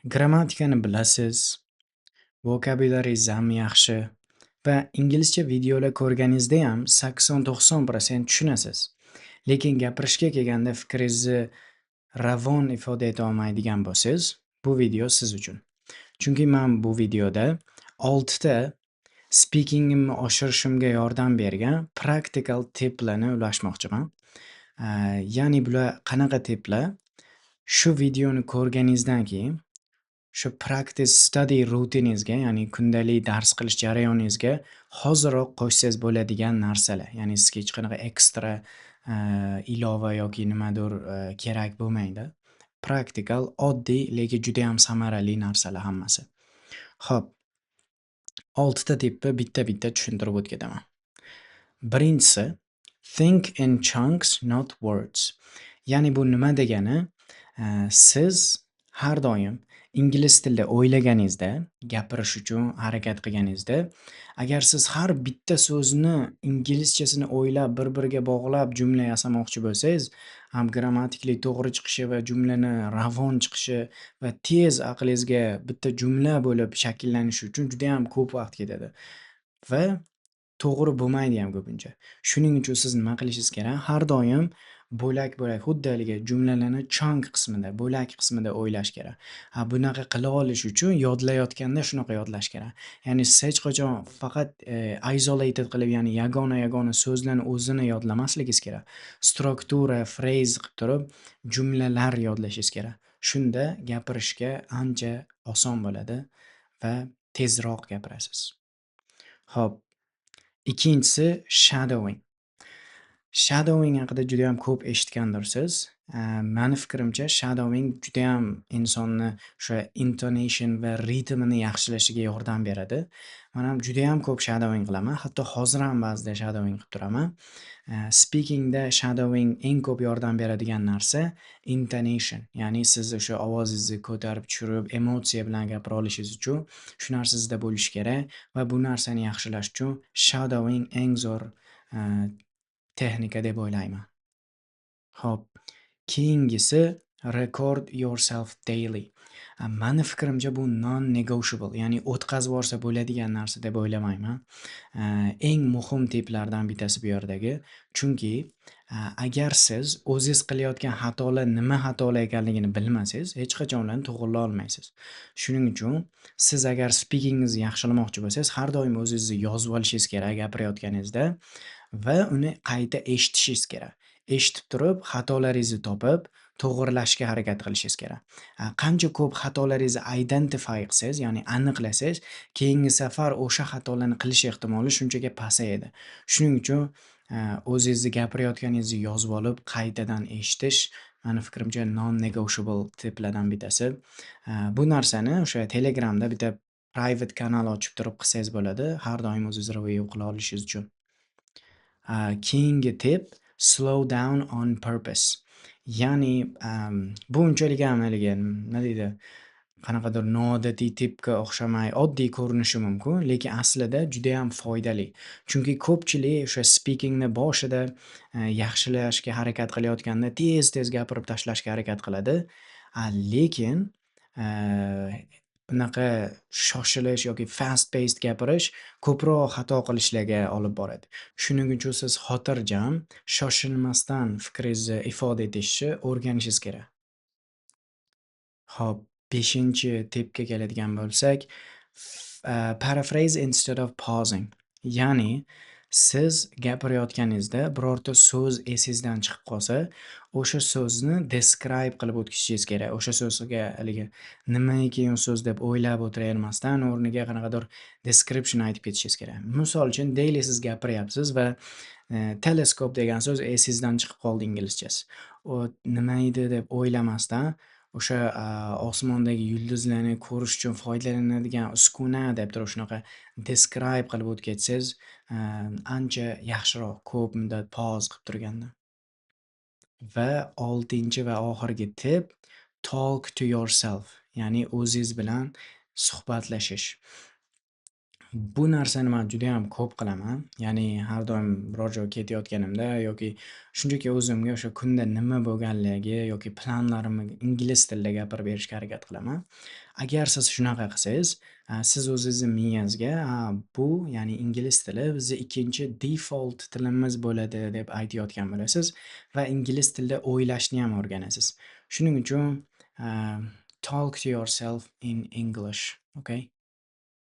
Grammatikani bilasiz, vokabularingiz ham yaxshi va inglizcha videolar ko'rganingizda ham 80-90% tushunasiz. Lekin gapirishga kelganda fikringizni ravon ifoda eta olmaydigan bo'lsangiz, bu video siz uchun. Chunki men bu videoda 6 ta speakingimni oshirishimga yordam bergan practical tiplarni ulashmoqchiman. Ya'ni bular qanaqa tiplar? Shu videoni ko'rganingizdan keyin shu practice study rutiningizga, ya'ni kundalik dars qilish jarayoningizga hoziroq qo'shsangiz bo'ladigan narsalar. Ya'ni sizga hech qanaqa ekstra ilova yoki nimadir kerak bo'lmaydi. Praktikal, oddiy, lekin juda ham samarali narsalar hammasi. Xo'p, 6 ta tipni bitta-bitta tushuntirib o'tkazaman. Birinchisi, think in chunks, not words. Ya'ni bu nima degani? Siz har doim ingliz tilida o'ylaganingizda, gapirish uchun harakat qilganingizda, agar siz har bitta so'zni inglizchasini o'ylab, bir-biriga bog'lab jumla yasamoqchi bo'lsangiz, ham grammatikali to'g'ri chiqishi va jumlani ravon chiqishi va tez aqlingizga bitta jumla bo'lib shakllanishi uchun juda ham ko'p vaqt ketadi va to'g'ri bo'lmaydi ham ko'pincha. Shuning uchun siz nima qilishingiz kerak? Har doim bo'lak-bo'lak, xuddi haligi jumlalarni chunk qismida, bo'lak qismida o'ylash kerak. Bunaqa qila olish uchun yodlayotganda shunaqa yodlash kerak. Ya'ni siz hech qachon faqat isolated qilib, ya'ni yagona-yagona so'zlarni o'zini yodlamasligingiz kerak. Struktura, phrase qilib turib jumlalar yodlashingiz kerak. Shunda gapirishga ancha oson bo'ladi va tezroq gapirasiz. Xo'p, ikkinchisi shadowing. Shadowing haqida juda ham ko'p eshitgandirsiz. Mani fikrimcha shadowing juda ham insonni o'sha intonation va ritmini yaxshilashiga yordam beradi. Men ham juda ham ko'p shadowing qilaman. Hatto hozir ham ba'zida shadowing qilib turaman. Speakingda shadowing eng ko'p yordam beradigan narsa intonation. Ya'ni siz o'sha ovozingizni ko'tarib tushirib, emotsiya bilan gapira olishingiz uchun shu narsa sizda bo'lishi kerak va bu narsani yaxshilash uchun shadowing eng zo'r texnika deb o'ylayman. Xo'p, keyingisi record yourself daily. Mani fikrimcha bu non-negotiable, ya'ni o'tkazib yuborsa bo'ladigan narsa deb o'ylamayman. Eng muhim tiplardan bittasi bu yerdagi. Chunki agar siz o'zingiz qilayotgan xatolar nima xatolar ekanligini bilmasangiz, hech qachon ularni to'g'rilay olmaysiz. Shuning uchun siz agar speakingingizni yaxshilamoqchi bo'lsangiz, har doim o'zingizni yozib olishingiz kerak gapirayotganingizda va uni qayta eshitishingiz kerak. Eshitib turib, xatolaringizni topib, to'g'rilashga harakat qilishingiz kerak. Qancha ko'p xatolaringizni identify qilsangiz, ya'ni aniqlasangiz, keyingi safar o'sha xatolarni qilish ehtimoli shunchaga pasayadi. Shuning uchun o'zingizni gapirayotganingizni yozib olib, qaytadan eshitish mani fikrimcha non-negotiable tiplardan bittasi. Bu narsani o'sha Telegramda bitta private kanal ochib turib qilsangiz bo'ladi, har doim o'zingiz rivayet qila olishingiz uchun. Keyingi tip slow down on purpose. Ya'ni bu unchalik ham haligi nima deydi, qanaqadir noodatiy tipga o'xshamay oddiy ko'rinishi mumkin, lekin aslida juda ham foydali. Chunki ko'pchilik o'sha speakingni boshida yaxshilashga harakat qilayotganda tez-tez gapirib tashlashga harakat qiladi. Lekin bunaqa shoshilish yoki fast paced gapirish ko'proq xato qilishlarga olib boradi. Shuning uchun siz xotirjam, shoshilmasdan fikringizni ifoda etishni o'rganishingiz kerak. Xo'p, 5-tipga keladigan bo'lsak, paraphrase instead of pausing. Ya'ni siz gapirayotganingizda birorta so'z esingizdan chiqib qolsa, o'sha so'zni describe qilib o'tkazishingiz kerak. O'sha so'zga haligi nimaiki u so'z deb o'ylab o'tiravermasdan, o'rniga qanaqadir description aytib ketishingiz kerak. Misol uchun, daily siz gapiryapsiz va teleskop degan so'z esingizdan chiqib qoldi inglizchasi. U nima edi deb o'ylamasdan o'sha osmondagi yulduzlarni ko'rish uchun foydalanadigan uskuna deb turib shunaqa describe qilib o'tkazsangiz, ancha yaxshiroq, ko'p muddat pause qilib turgandan. Va 6 va oxirgi tip talk to yourself, ya'ni o'zingiz bilan suhbatlashish. Bu narsani man judayam ko'p qilaman. Ya'ni har doim biror joyga ketayotganimda yoki shunchaki o'zimga o'sha kunda nima bo'lganligi yoki planlarimni ingliz tilida gapirib berishga harakat qilaman. Agar siz shunaqa qilsangiz, siz o'zingizni miyangizga, bu ya'ni ingliz tili bizni ikkinchi default tilimiz bo'ladi deb aytayotgan bo'lasiz va ingliz tilida o'ylashni ham o'rganasiz. Shuning uchun, talk to yourself in English, okay?